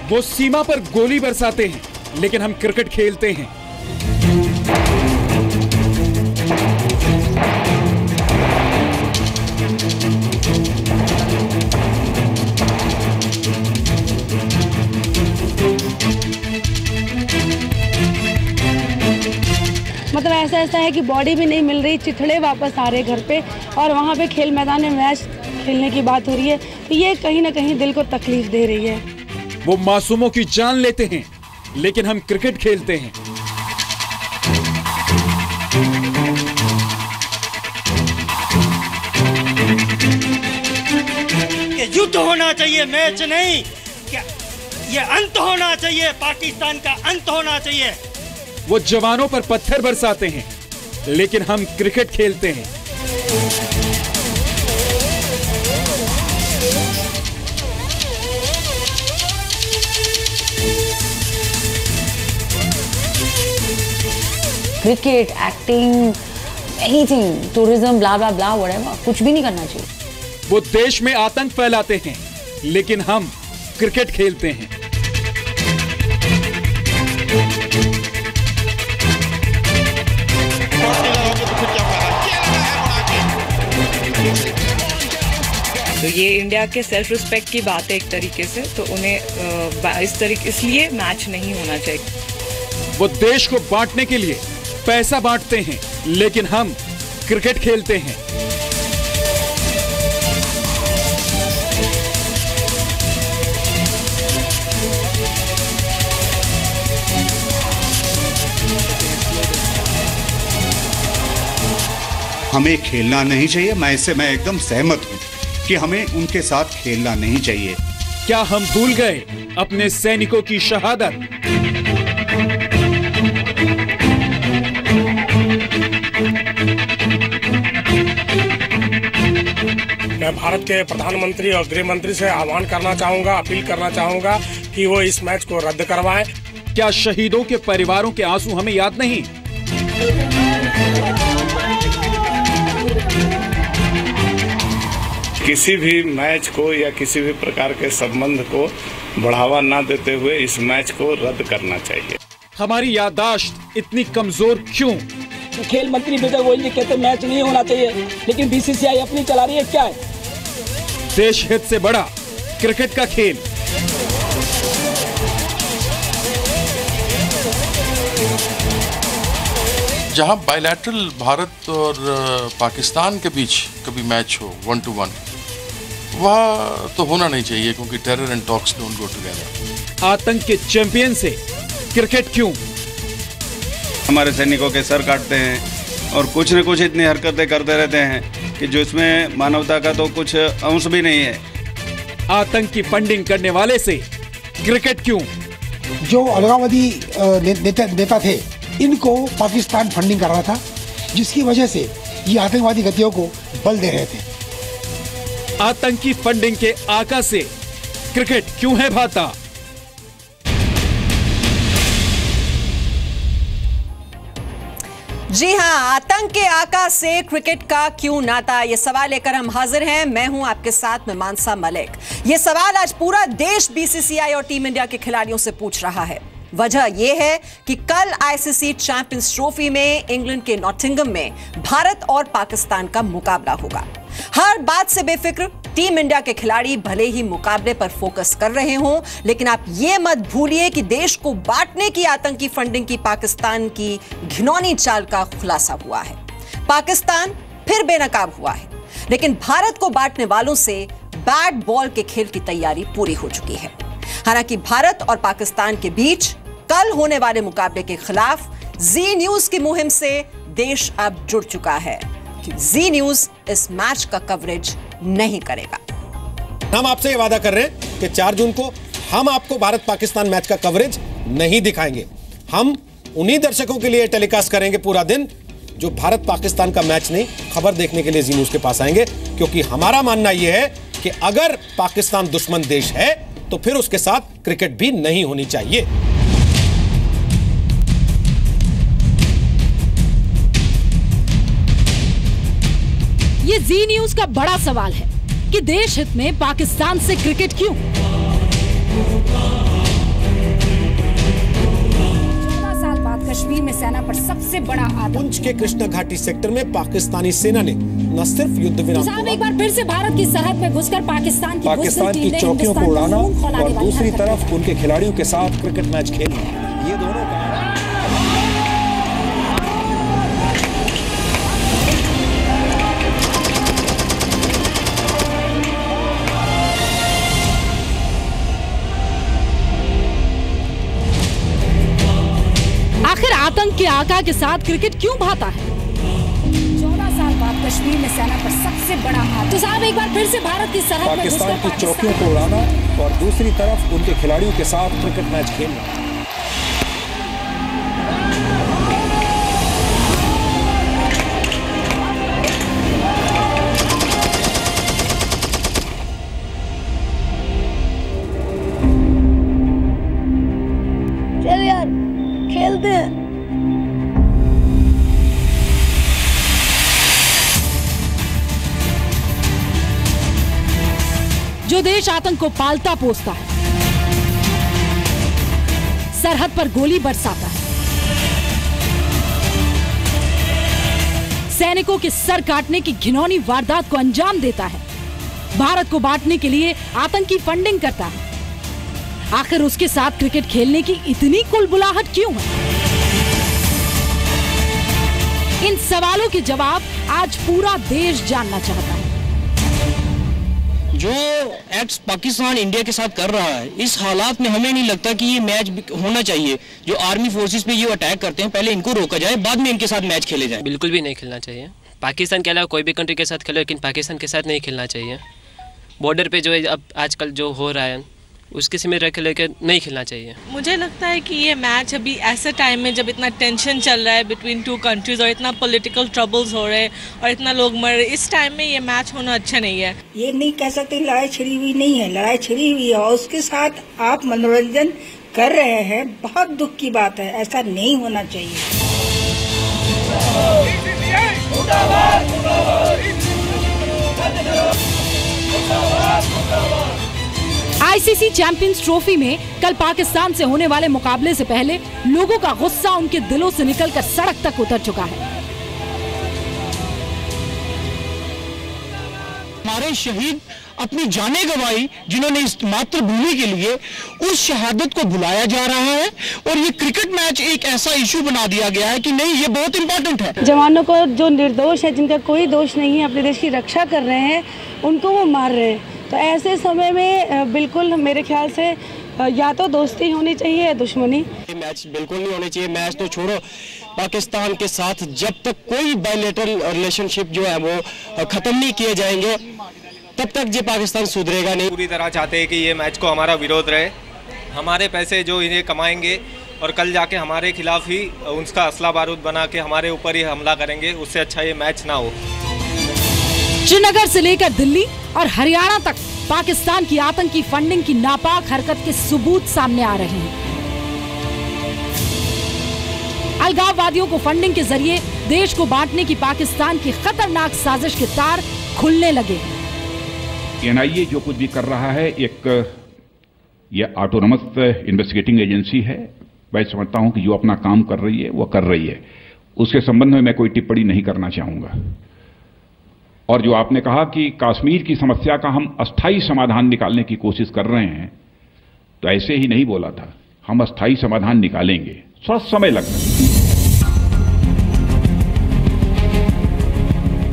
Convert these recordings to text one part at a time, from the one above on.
वो सीमा पर गोली बरसाते हैं, लेकिन हम क्रिकेट खेलते हैं। मतलब ऐसा है कि बॉडी भी नहीं मिल रही, चिथड़े वापस आ रहे घर पे, और वहाँ पे खेल मैदान में मैच खेलने की बात हो रही है, तो ये कहीं ना कहीं दिल को तकलीफ दे रही है। वो मासूमों की जान लेते हैं, लेकिन हम क्रिकेट खेलते हैं। ये युद्ध होना चाहिए, मैच नहीं। क्या ये अंत होना चाहिए, पाकिस्तान का अंत होना चाहिए। वो जवानों पर पत्थर बरसाते हैं, लेकिन हम क्रिकेट खेलते हैं। क्रिकेट, एक्टिंग, एनीथिंग, टूरिज्म, ब्ला ब्ला ब्ला, व्हाटएवर, कुछ भी नहीं करना चाहिए। वो देश में आतंक फैलाते हैं, लेकिन हम क्रिकेट खेलते हैं। तो ये इंडिया के सेल्फ रिस्पेक्ट की बात है एक तरीके से, तो उन्हें इसलिए मैच नहीं होना चाहिए। वो देश को बांटने के लिए पैसा बांटते हैं, लेकिन हम क्रिकेट खेलते हैं। हमें खेलना नहीं चाहिए। मैं एकदम सहमत हूं कि हमें उनके साथ खेलना नहीं चाहिए। क्या हम भूल गए अपने सैनिकों की शहादत? मैं भारत के प्रधानमंत्री और गृह मंत्री से आह्वान करना चाहूंगा, अपील करना चाहूंगा कि वो इस मैच को रद्द करवाएं। क्या शहीदों के परिवारों के आंसू हमें याद नहीं? किसी भी मैच को या किसी भी प्रकार के संबंध को बढ़ावा ना देते हुए इस मैच को रद्द करना चाहिए। हमारी याददाश्त इतनी कमजोर क्यों? खेल मंत्री विजय गोयल जी कहते मैच नहीं होना चाहिए, लेकिन बीसीसीआई अपनी चला रही है। क्या है देश हित से बड़ा क्रिकेट का खेल। जहां बायलैटरल भारत और पाकिस्तान के बीच कभी मैच हो 1-1, वह तो होना नहीं चाहिए, क्योंकि terror and talks don't go together. आतंक के चैंपियन से क्रिकेट क्यों? हमारे सैनिकों के सर काटते हैं और कुछ न कुछ इतनी हरकतें करते रहते हैं कि जो इसमें मानवता का तो कुछ अंश भी नहीं है। आतंक की फंडिंग करने वाले से क्रिकेट क्यों? जो अलगाववादी नेता थे, इनको पाकिस्तान फंडिंग कर रहा था, जिसकी वजह से ये आतंकवादी गतियों को बल दे रहे थे। आतंकी फंडिंग के आका से क्रिकेट क्यों है भाता? जी हां, आतंक के आका से क्रिकेट का क्यों नाता, ये सवाल लेकर हम हाजिर हैं। मैं हूं आपके साथ में मानसा मलिक। ये सवाल आज पूरा देश बीसीसीआई और टीम इंडिया के खिलाड़ियों से पूछ रहा है। वजह यह है कि कल आईसीसी चैंपियंस ट्रॉफी में इंग्लैंड के नॉटिंघम में भारत और पाकिस्तान का मुकाबला होगा। हर बात से बेफिक्र टीम इंडिया के खिलाड़ी भले ही मुकाबले पर फोकस कर रहे हों, लेकिन आप यह मत भूलिए कि देश को बांटने की आतंकी फंडिंग की पाकिस्तान की घिनौनी चाल का खुलासा हुआ है। पाकिस्तान फिर बेनकाब हुआ है, लेकिन भारत को बांटने वालों से बैट बॉल के खेल की तैयारी पूरी हो चुकी है। हालांकि भारत और पाकिस्तान के बीच कल होने वाले मुकाबले के खिलाफ जी न्यूज की मुहिम से देश अब जुड़ चुका है कि जी न्यूज इस मैच का कवरेज नहीं करेगा। हम आपसे ये वादा कर रहे हैं कि 4 जून को हम आपको भारत पाकिस्तान मैच का कवरेज नहीं दिखाएंगे। हम उन्हीं दर्शकों के लिए टेलीकास्ट करेंगे पूरा दिन जो भारत पाकिस्तान का मैच नहीं, खबर देखने के लिए जी न्यूज के पास आएंगे, क्योंकि हमारा मानना यह है कि अगर पाकिस्तान दुश्मन देश है तो फिर उसके साथ क्रिकेट भी नहीं होनी चाहिए। ये जी न्यूज का बड़ा सवाल है कि देश हित में पाकिस्तान से क्रिकेट क्यों? कश्मीर में सेना पर सबसे बड़ा आतंक। पुंछ के कृष्णा घाटी सेक्टर में पाकिस्तानी सेना ने न सिर्फ युद्ध विराम एक बार फिर से भारत की सरहद में घुसकर पाकिस्तान की चौकियों को उड़ाना और दूसरी तरफ उनके खिलाड़ियों के साथ क्रिकेट मैच खेलना, ये दोनों आखिर आतंक के आका के साथ क्रिकेट क्यों भाता है? 14 साल बाद कश्मीर में सेना पर सबसे बड़ा हाथ। तो साहब एक बार फिर से भारत की सरहद में घुसकर पाकिस्तान की चौकियों को उड़ाना और दूसरी तरफ उनके खिलाड़ियों के साथ क्रिकेट मैच खेलना। चल यार खेलते हैं। जो देश आतंक को पालता पोसता है, सरहद पर गोली बरसाता है, सैनिकों के सर काटने की घिनौनी वारदात को अंजाम देता है, भारत को बांटने के लिए आतंकी फंडिंग करता है, आखिर उसके साथ क्रिकेट खेलने की इतनी कुलबुलाहट क्यों है? इन सवालों के जवाब आज पूरा देश जानना चाहता है। जो एक्ट पाकिस्तान इंडिया के साथ कर रहा है, इस हालात में हमें नहीं लगता कि ये मैच होना चाहिए। जो आर्मी फोर्सेस पे ये अटैक करते हैं, पहले इनको रोका जाए, बाद में इनके साथ मैच खेले जाए। बिल्कुल भी नहीं खेलना चाहिए। पाकिस्तान के अलावा कोई भी कंट्री के साथ खेलो, लेकिन पाकिस्तान के साथ नहीं खेलना चाहिए। बॉर्डर पे जो है अब आजकल जो हो रहा है, उसके से में रख लेकर नहीं खेलना चाहिए। मुझे लगता है कि ये मैच अभी ऐसे टाइम में जब इतना टेंशन चल रहा है बिटवीन टू कंट्रीज और इतना पॉलिटिकल ट्रबल्स हो रहे हैं और इतना लोग मर रहे, इस टाइम में ये मैच होना अच्छा नहीं है। ये नहीं कह सकते लड़ाई छिड़ी हुई नहीं है, लड़ाई छिड़ी हुई है और उसके साथ आप मनोरंजन कर रहे हैं। बहुत दुख की बात है, ऐसा नहीं होना चाहिए। आईसीसी चैंपियंस ट्रॉफी में कल पाकिस्तान से होने वाले मुकाबले से पहले लोगों का गुस्सा उनके दिलों से निकलकर सड़क तक उतर चुका है। हमारे शहीद अपनी जानें गंवाई, जिन्होंने इस मातृभूमि के लिए, उस शहादत को भुलाया जा रहा है और ये क्रिकेट मैच एक ऐसा इशू बना दिया गया है कि नहीं, ये बहुत इंपॉर्टेंट है। जवानों को जो निर्दोष है, जिनका कोई दोष नहीं है, अपने देश की रक्षा कर रहे हैं, उनको वो मार रहे हैं। तो ऐसे समय में बिल्कुल मेरे ख्याल से या तो दोस्ती होनी चाहिए या दुश्मनी। मैच बिल्कुल नहीं होनी चाहिए। मैच तो छोड़ो, पाकिस्तान के साथ जब तक कोई बायलैटरल रिलेशनशिप जो है वो खत्म नहीं किए जाएंगे, तब तक ये पाकिस्तान सुधरेगा नहीं। पूरी तरह चाहते हैं कि ये मैच को हमारा विरोध रहे, हमारे पैसे जो इन्हें कमाएंगे और कल जाके हमारे खिलाफ ही उसका असला बारूद बना के हमारे ऊपर ही हमला करेंगे, उससे अच्छा ये मैच ना हो। श्रीनगर से लेकर दिल्ली और हरियाणा तक पाकिस्तान की आतंकी फंडिंग की नापाक हरकत के सबूत सामने आ रहे हैं। अलगाववादियों को फंडिंग के जरिए देश को बांटने की पाकिस्तान की खतरनाक साजिश के तार खुलने लगे। एनआईए जो कुछ भी कर रहा है, ये ऑटोनमस इन्वेस्टिगेटिंग एजेंसी है। मैं समझता हूं कि जो अपना काम कर रही है वो कर रही है, उसके संबंध में मैं कोई टिप्पणी नहीं करना चाहूंगा। और जो आपने कहा कि कश्मीर की समस्या का हम अस्थायी समाधान निकालने की कोशिश कर रहे हैं, तो ऐसे ही नहीं बोला था। हम अस्थायी समाधान निकालेंगे, थोड़ा समय लगता है।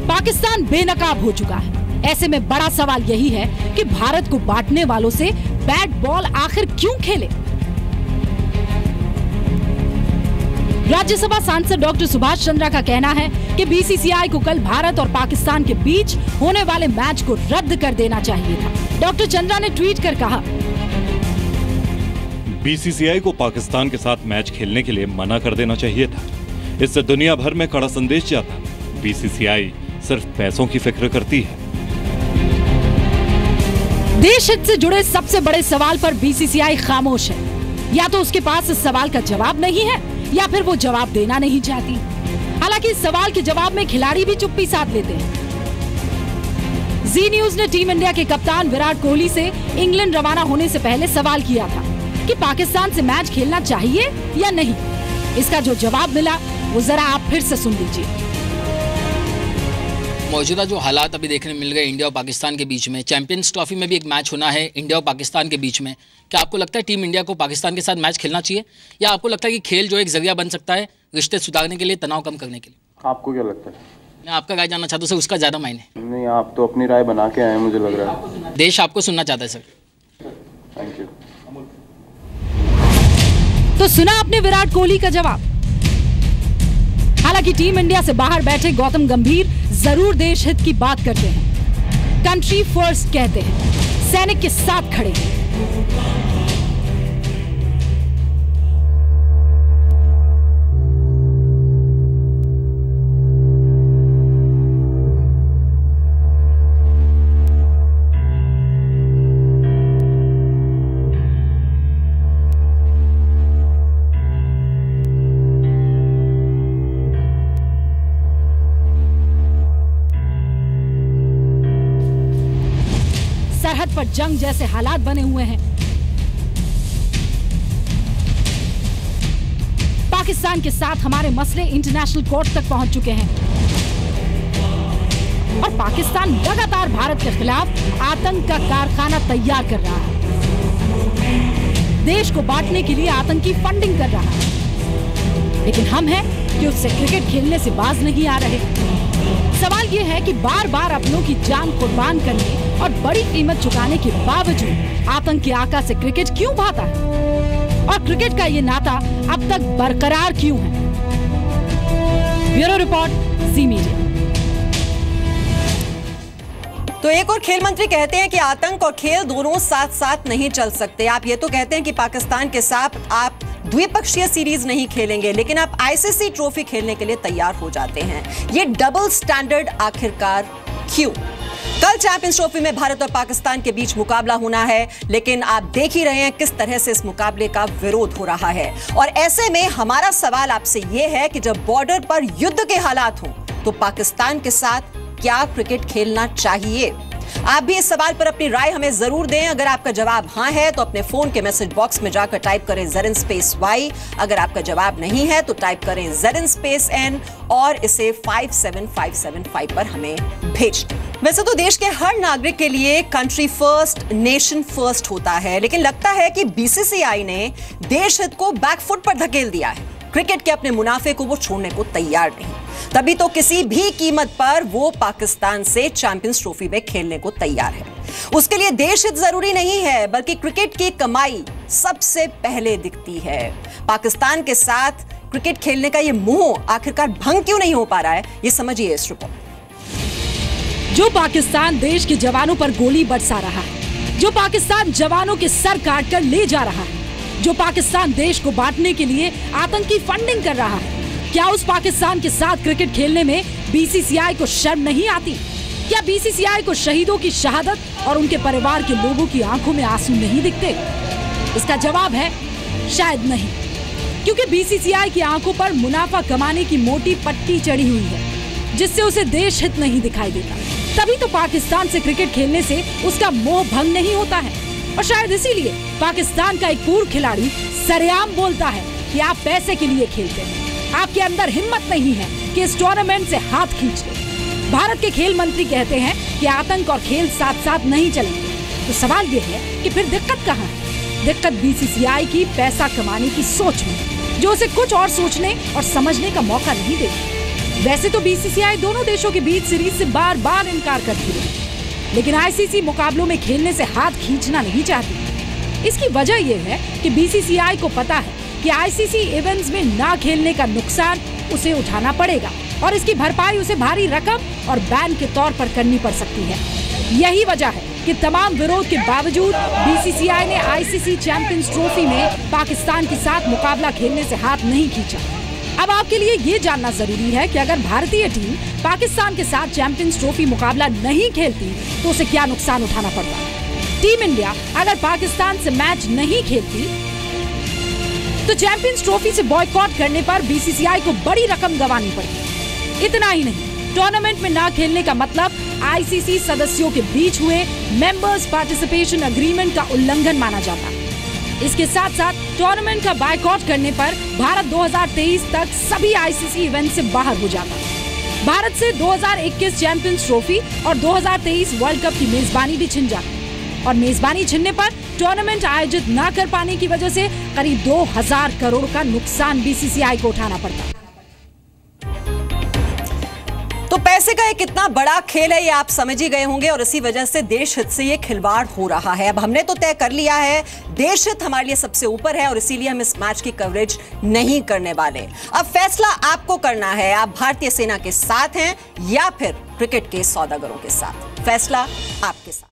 पाकिस्तान बेनकाब हो चुका है। ऐसे में बड़ा सवाल यही है कि भारत को बांटने वालों से बैट बॉल आखिर क्यों खेले? राज्यसभा सांसद डॉक्टर सुभाष चंद्रा का कहना है कि बीसीसीआई को कल भारत और पाकिस्तान के बीच होने वाले मैच को रद्द कर देना चाहिए था। डॉक्टर चंद्रा ने ट्वीट कर कहा, बीसीसीआई को पाकिस्तान के साथ मैच खेलने के लिए मना कर देना चाहिए था। इससे दुनिया भर में कड़ा संदेश जाता। बीसीसीआई सिर्फ पैसों की फिक्र करती है। देश हित से जुड़े सबसे बड़े सवाल पर बीसीसीआई खामोश है। या तो उसके पास इस सवाल का जवाब नहीं है या फिर वो जवाब देना नहीं चाहती। हालांकि इस सवाल के जवाब में खिलाड़ी भी चुप्पी साध लेते हैं। जी न्यूज ने टीम इंडिया के कप्तान विराट कोहली से इंग्लैंड रवाना होने से पहले सवाल किया था कि पाकिस्तान से मैच खेलना चाहिए या नहीं। इसका जो जवाब मिला वो जरा आप फिर से सुन लीजिए। मौजूदा जो हालात अभी देखने मिल गए इंडिया और पाकिस्तान के बीच में, चैंपियंस ट्रॉफी में भी एक मैच होना है इंडिया और पाकिस्तान के बीच में, क्या आपको लगता है टीम इंडिया को पाकिस्तान के साथ मैच खेलना चाहिए, या आपको लगता है कि खेल जो एक जरिया बन सकता है रिश्ते सुधारने के लिए, तनाव कम करने के लिए? आपको क्या लगता है? मैं आपका राय जानना चाहता हूँ सर, उसका ज़्यादा मायने। नहीं, आप तो अपनी राय बना के आए, मुझे लग रहा है देश आपको सुनना चाहता है सर। Thank you. तो सुना आपने विराट कोहली का जवाब। हालांकि टीम इंडिया से बाहर बैठे गौतम गंभीर जरूर देश हित की बात करते हैं, कंट्री फर्स्ट कहते हैं, सैनिक के साथ खड़े हैं। सरहद पर जंग जैसे हालात बने हुए हैं। पाकिस्तान के साथ हमारे मसले इंटरनेशनल कोर्ट तक पहुंच चुके हैं और पाकिस्तान लगातार भारत के खिलाफ आतंक का कारखाना तैयार कर रहा है, देश को बांटने के लिए आतंकी फंडिंग कर रहा है। लेकिन हम हैं कि उससे क्रिकेट खेलने से बाज नहीं आ रहे। सवाल ये है कि बार बार अपनों की जान कुर्बान करने और बड़ी कीमत चुकाने के बावजूद आतंक के आका से क्रिकेट क्यों भाता है, और क्रिकेट का ये नाता अब तक बरकरार क्यों है? ब्यूरो रिपोर्ट, जी मीडिया। तो एक और खेल मंत्री कहते हैं कि आतंक और खेल दोनों साथ साथ नहीं चल सकते। आप ये तो कहते हैं कि पाकिस्तान के साथ आप द्विपक्षीय सीरीज नहीं खेलेंगे, लेकिन आप आईसीसी ट्रॉफी खेलने के लिए तैयार हो जाते हैं। ये डबल स्टैंडर्ड आखिरकार क्यों? कल चैंपियंस ट्रॉफी में भारत और पाकिस्तान के बीच मुकाबला होना है, लेकिन आप देख ही रहे हैं किस तरह से इस मुकाबले का विरोध हो रहा है। और ऐसे में हमारा सवाल आपसे यह है कि जब बॉर्डर पर युद्ध के हालात हों तो पाकिस्तान के साथ क्या क्रिकेट खेलना चाहिए? आप भी इस सवाल पर अपनी राय हमें जरूर दें। अगर आपका जवाब हाँ है तो अपने फोन के मैसेज बॉक्स में जाकर टाइप करें ZN_Y। अगर आपका जवाब नहीं है तो टाइप करें ZN_N और इसे 57575 पर हमें भेज दें। वैसे तो देश के हर नागरिक के लिए कंट्री फर्स्ट, नेशन फर्स्ट होता है, लेकिन लगता है कि BCCI ने देश हित को बैकफुट पर धकेल दिया है। क्रिकेट के अपने मुनाफे को वो छोड़ने को तैयार नहीं, तभी तो किसी भी कीमत पर वो पाकिस्तान से चैंपियंस ट्रॉफी में खेलने को तैयार है। उसके लिए देश हित जरूरी नहीं है, बल्कि क्रिकेट की कमाई सबसे पहले दिखती है। पाकिस्तान के साथ क्रिकेट खेलने का ये मोह आखिरकार भंग क्यों नहीं हो पा रहा है, ये समझिए इस रिपोर्ट। जो पाकिस्तान देश के जवानों पर गोली बरसा रहा है, जो पाकिस्तान जवानों के सर काट कर ले जा रहा है, जो पाकिस्तान देश को बांटने के लिए आतंकी फंडिंग कर रहा है, क्या उस पाकिस्तान के साथ क्रिकेट खेलने में BCCI को शर्म नहीं आती? क्या BCCI को शहीदों की शहादत और उनके परिवार के लोगों की आंखों में आंसू नहीं दिखते? इसका जवाब है शायद नहीं, क्योंकि BCCI की आंखों पर मुनाफा कमाने की मोटी पट्टी चढ़ी हुई है, जिससे उसे देश हित नहीं दिखाई देता। तभी तो पाकिस्तान से क्रिकेट खेलने से उसका मोह भंग नहीं होता है, और शायद इसीलिए पाकिस्तान का एक पूर्व खिलाड़ी सरेआम बोलता है कि आप पैसे के लिए खेलते हैं, आपके अंदर हिम्मत नहीं है कि इस टूर्नामेंट से हाथ खींच लो। भारत के खेल मंत्री कहते हैं कि आतंक और खेल साथ साथ नहीं चलेंगे। तो सवाल ये है कि फिर दिक्कत कहाँ है? दिक्कत BCCI की पैसा कमाने की सोच में, जो उसे कुछ और सोचने और समझने का मौका नहीं देती। वैसे तो BCCI दोनों देशों के बीच सीरीज से बार बार इनकार करती है, लेकिन ICC मुकाबलों में खेलने से हाथ खींचना नहीं चाहती। इसकी वजह यह है कि BCCI को पता है कि ICC इवेंट्स में ना खेलने का नुकसान उसे उठाना पड़ेगा, और इसकी भरपाई उसे भारी रकम और बैन के तौर पर करनी पड़ सकती है। यही वजह है कि तमाम विरोध के बावजूद BCCI ने ICC चैंपियंस ट्रॉफी में पाकिस्तान के साथ मुकाबला खेलने से हाथ नहीं खींचा। अब आपके लिए ये जानना जरूरी है कि अगर भारतीय टीम पाकिस्तान के साथ चैंपियंस ट्रॉफी मुकाबला नहीं खेलती तो उसे क्या नुकसान उठाना पड़ता। टीम इंडिया अगर पाकिस्तान से मैच नहीं खेलती तो चैंपियंस ट्रॉफी से बॉयकॉट करने पर BCCI को बड़ी रकम गंवानी पड़ती। इतना ही नहीं, टूर्नामेंट में ना खेलने का मतलब ICC सदस्यों के बीच हुए मेंबर्स पार्टिसिपेशन एग्रीमेंट का उल्लंघन माना जाता। इसके साथ साथ टूर्नामेंट का बायकॉट करने पर भारत 2023 तक सभी आईसीसी इवेंट से बाहर हो जाता। भारत से 2021 चैंपियंस ट्रॉफी और 2023 वर्ल्ड कप की मेजबानी भी छिन जाती और मेजबानी छिनने पर टूर्नामेंट आयोजित न कर पाने की वजह से करीब 2000 करोड़ का नुकसान बीसीसीआई को उठाना पड़ता। तो पैसे का ये कितना बड़ा खेल है ये आप समझ ही गए होंगे और इसी वजह से देश हित से ये खिलवाड़ हो रहा है। अब हमने तो तय कर लिया है, देश हित हमारे लिए सबसे ऊपर है और इसीलिए हम इस मैच की कवरेज नहीं करने वाले। अब फैसला आपको करना है, आप भारतीय सेना के साथ हैं या फिर क्रिकेट के सौदागरों के साथ। फैसला आपके साथ।